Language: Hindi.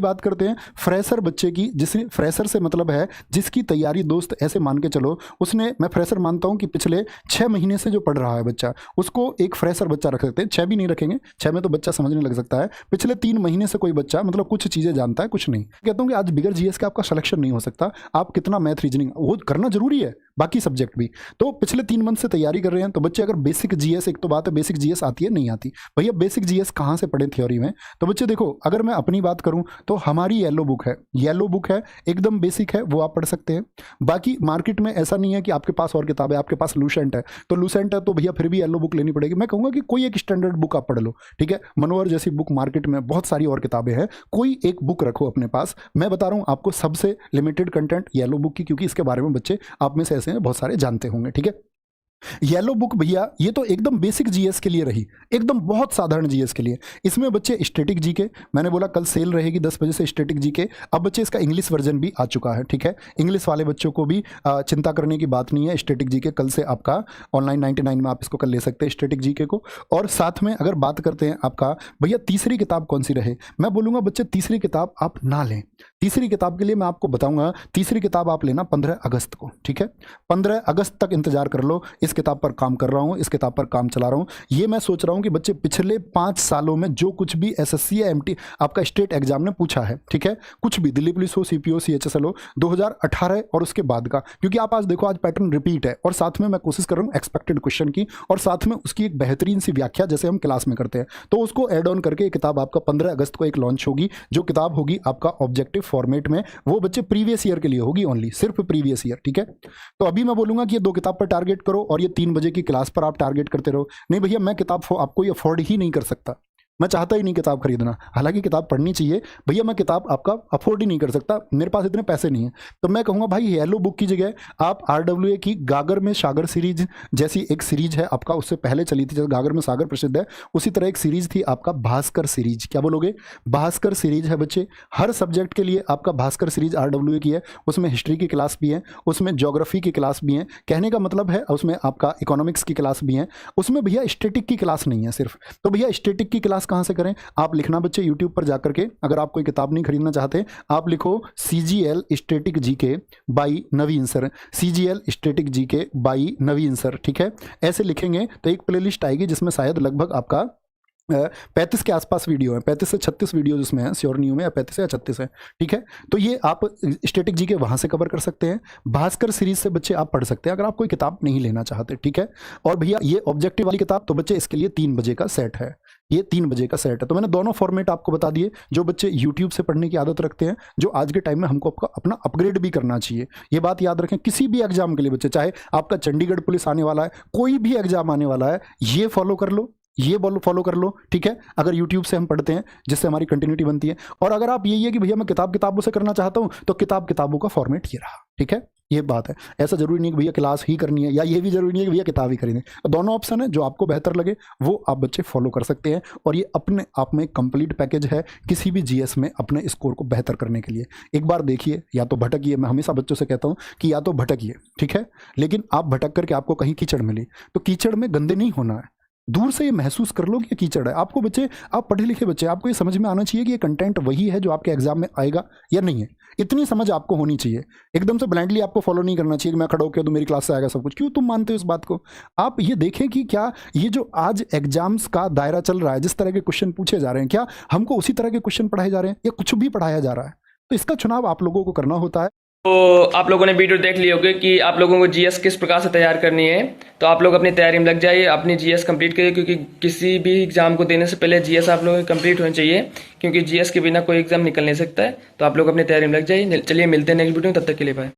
बात करते हैं फ्रेशर बच्चे की, जिसे फ्रेशर से मतलब है जिसकी तैयारी दोस्त ऐसे मान के चलो उसने, मैं फ्रेशर मानता हूं कि पिछले 6 महीने से जो पढ़ रहा है बच्चा, उसको एक फ्रेशर बच्चा रख सकते हैं। 6 भी नहीं रखेंगे, 6 में तो बच्चा समझने लग सकता है। पिछले 3 महीने से कोई बच्चा मतलब कुछ चीजें जानता है, कुछ नहीं। कहता हूं कि आज बिगर जीएस का आपका सिलेक्शन नहीं हो सकता। आप कितना मैथ रीजनिंग वो करना जरूरी है, बाकी सब्जेक्ट भी। तो पिछले 3 मंथ से तैयारी कर रहे हैं तो बच्चे अगर बेसिक जीएस, एक तो बात है बेसिक जीएस आती है नहीं आती, भैया बेसिक जीएस कहाँ से पढ़े थ्योरी में। तो बच्चे देखो, अगर मैं अपनी बात करूं तो हमारी येलो बुक है, येलो बुक है, एकदम बेसिक है, वो आप पढ़ सकते हैं। बाकी मार्केट में ऐसा नहीं है कि आपके पास और किताब है, आपके पास लूसेंट है तो लूसेंट है तो भैया फिर भी येलो बुक लेनी पड़ेगी। मैं कहूँगा कि कोई एक स्टैंडर्ड बुक आप पढ़ लो, ठीक है। मनोहर जैसी बुक मार्केट में बहुत सारी और किताबें हैं, कोई एक बुक रखो अपने पास। मैं बता रहा हूँ आपको सबसे लिमिटेड कंटेंट येलो बुक की, क्योंकि इसके बारे में बच्चे आप में से ऐसे हैं बहुत सारे जानते होंगे, ठीक है। येलो बुक भैया ये तो एकदम बेसिक जीएस के लिए रही, एकदम बहुत साधारण जीएस के लिए। इसमें बच्चे स्टैटिक जीके, मैंने बोला कल सेल रहेगी 10 बजे से स्टैटिक जीके। अब बच्चे इसका इंग्लिश वर्जन भी आ चुका है, ठीक है। इंग्लिश वाले बच्चों को भी चिंता करने की बात नहीं है। स्टैटिक जीके कल से आपका ऑनलाइन 99 में आप इसको कल ले सकते हैं स्टैटिक जीके को। और साथ में अगर बात करते हैं आपका भैया तीसरी किताब कौन सी रहे, मैं बोलूँगा बच्चे तीसरी किताब आप ना लें। तीसरी किताब के लिए मैं आपको बताऊंगा, तीसरी किताब आप लेना 15 अगस्त को, ठीक है। 15 अगस्त तक इंतजार कर लो। इस किताब पर काम कर रहा हूं, इस किताब पर काम चला रहा हूं। ये मैं सोच रहा हूं कि बच्चे पिछले 5 सालों में जो कुछ भी एसएससी या एमटी आपका स्टेट एग्जाम ने पूछा है, ठीक है, कुछ भी दिल्ली पुलिस हो, सीपीओ, सीएचएसएल हो, 2018 और उसके बाद का, क्योंकि आप आज देखो आज पैटर्न रिपीट है। और साथ में मैं कोशिश कर रहा हूँ एक्सपेक्टेड क्वेश्चन की, और साथ में उसकी एक बेहतरीन सी व्याख्या जैसे हम क्लास में करते हैं, तो उसको एड ऑन करके किताब आपका 15 अगस्त को एक लॉन्च होगी। जो किताब होगी आपका ऑब्जेक्टिव फॉर्मेट में, वो बच्चे प्रीवियस ईयर के लिए होगी, ओनली सिर्फ प्रीवियस ईयर, ठीक है। तो अभी मैं बोलूंगा कि ये 2 किताब पर टारगेट करो और ये 3 बजे की क्लास पर आप टारगेट करते रहो। नहीं भैया मैं किताब आपको ये अफोर्ड ही नहीं कर सकता, मैं चाहता ही नहीं किताब खरीदना, हालांकि किताब पढ़नी चाहिए भैया, मैं किताब आपका अफोर्ड ही नहीं कर सकता, मेरे पास इतने पैसे नहीं है। तो मैं कहूँगा भाई येलो बुक की जगह आप आरडब्ल्यूए की गागर में सागर सीरीज जैसी एक सीरीज है आपका, उससे पहले चली थी, जैसे गागर में सागर प्रसिद्ध है उसी तरह एक सीरीज थी आपका भास्कर सीरीज। क्या बोलोगे? भास्कर सीरीज है बच्चे, हर सब्जेक्ट के लिए आपका भास्कर सीरीज आरडब्ल्यूए की है। उसमें हिस्ट्री की क्लास भी है, उसमें ज्योग्राफी की क्लास भी है, कहने का मतलब है उसमें आपका इकोनॉमिक्स की क्लास भी है, उसमें भैया स्टैटिक की क्लास नहीं है सिर्फ। तो भैया स्टैटिक की क्लास कहाँ से करें? आप लिखना बच्चे यूट्यूब पर जाकर के, अगर आप कोई किताब नहीं खरीदना चाहते, आप लिखो CGL static GK by Naveen sir, CGL static GK by Naveen sir, ठीक है। ऐसे लिखेंगे तो एक प्लेलिस्ट आएगी जिसमें शायद लगभग आपका 35 के आसपास वीडियो है, 35 से 36 वीडियो जिसमें है, श्योर नहीं हूं मैं, 35 या 36 है, ठीक है। तो ये आप स्टैटिक जी के वहां से कवर कर सकते हैं। भास्कर सीरीज से बच्चे आप पढ़ सकते हैं अगर आप कोई किताब नहीं लेना चाहते, ठीक है। और भैया ये ऑब्जेक्टिव वाली किताब तो बच्चे इसके लिए 3 बजे का सेट है, ये 3 बजे का सेट है। तो मैंने दोनों फॉर्मेट आपको बता दिए, जो बच्चे यूट्यूब से पढ़ने की आदत रखते हैं, जो आज के टाइम में हमको अपना अपग्रेड भी करना चाहिए। ये बात याद रखें, किसी भी एग्जाम के लिए बच्चे, चाहे आपका चंडीगढ़ पुलिस आने वाला है, कोई भी एग्जाम आने वाला है, ये फॉलो कर लो, ये फॉलो कर लो, ठीक है। अगर YouTube से हम पढ़ते हैं जिससे हमारी कंटिन्यूटी बनती है। और अगर आप यही है कि भैया मैं किताबों से करना चाहता हूं, तो किताबों का फॉर्मेट ये रहा, ठीक है। ये बात है, ऐसा जरूरी नहीं कि भैया क्लास ही करनी है, या ये भी जरूरी नहीं है कि भैया किताब ही खरीदें। दोनों ऑप्शन है, जो आपको बेहतर लगे वो आप बच्चे फॉलो कर सकते हैं। और ये अपने आप में कंप्लीट पैकेज है किसी भी जीएस में अपने स्कोर को बेहतर करने के लिए। एक बार देखिए, या तो भटकिए, मैं हमेशा बच्चों से कहता हूं कि या तो भटकिए, ठीक है, लेकिन आप भटक करके आपको कहीं कीचड़ मिली तो कीचड़ में गंदे नहीं होना है, दूर से ये महसूस कर लो कि ये कीचड़ है। आपको बच्चे, आप पढ़े लिखे बच्चे, आपको ये समझ में आना चाहिए कि ये कंटेंट वही है जो आपके एग्जाम में आएगा या नहीं है, इतनी समझ आपको होनी चाहिए। एकदम से ब्लाइंडली आपको फॉलो नहीं करना चाहिए कि मैं खड़ा होकर तो मेरी क्लास से आएगा सब कुछ। क्यों तुम मानते हो इस बात को? आप ये देखें कि क्या ये जो आज एग्जाम्स का दायरा चल रहा है, जिस तरह के क्वेश्चन पूछे जा रहे हैं, क्या हमको उसी तरह के क्वेश्चन पढ़ाए जा रहे हैं या कुछ भी पढ़ाया जा रहा है? तो इसका चुनाव आप लोगों को करना होता है। तो आप लोगों ने वीडियो देख ली होगी कि आप लोगों को जीएस किस प्रकार से तैयार करनी है। तो आप लोग अपनी तैयारी में लग जाइए, अपनी जीएस कंप्लीट करिए, क्योंकि किसी भी एग्जाम को देने से पहले जीएस आप लोगों की कंप्लीट होनी चाहिए, क्योंकि जीएस के बिना कोई एग्जाम निकल नहीं सकता है। तो आप लोग अपनी तैयारी में लग जाइए। चलिए मिलते हैं नेक्स्ट वीडियो में, तब तक के लिए बाय।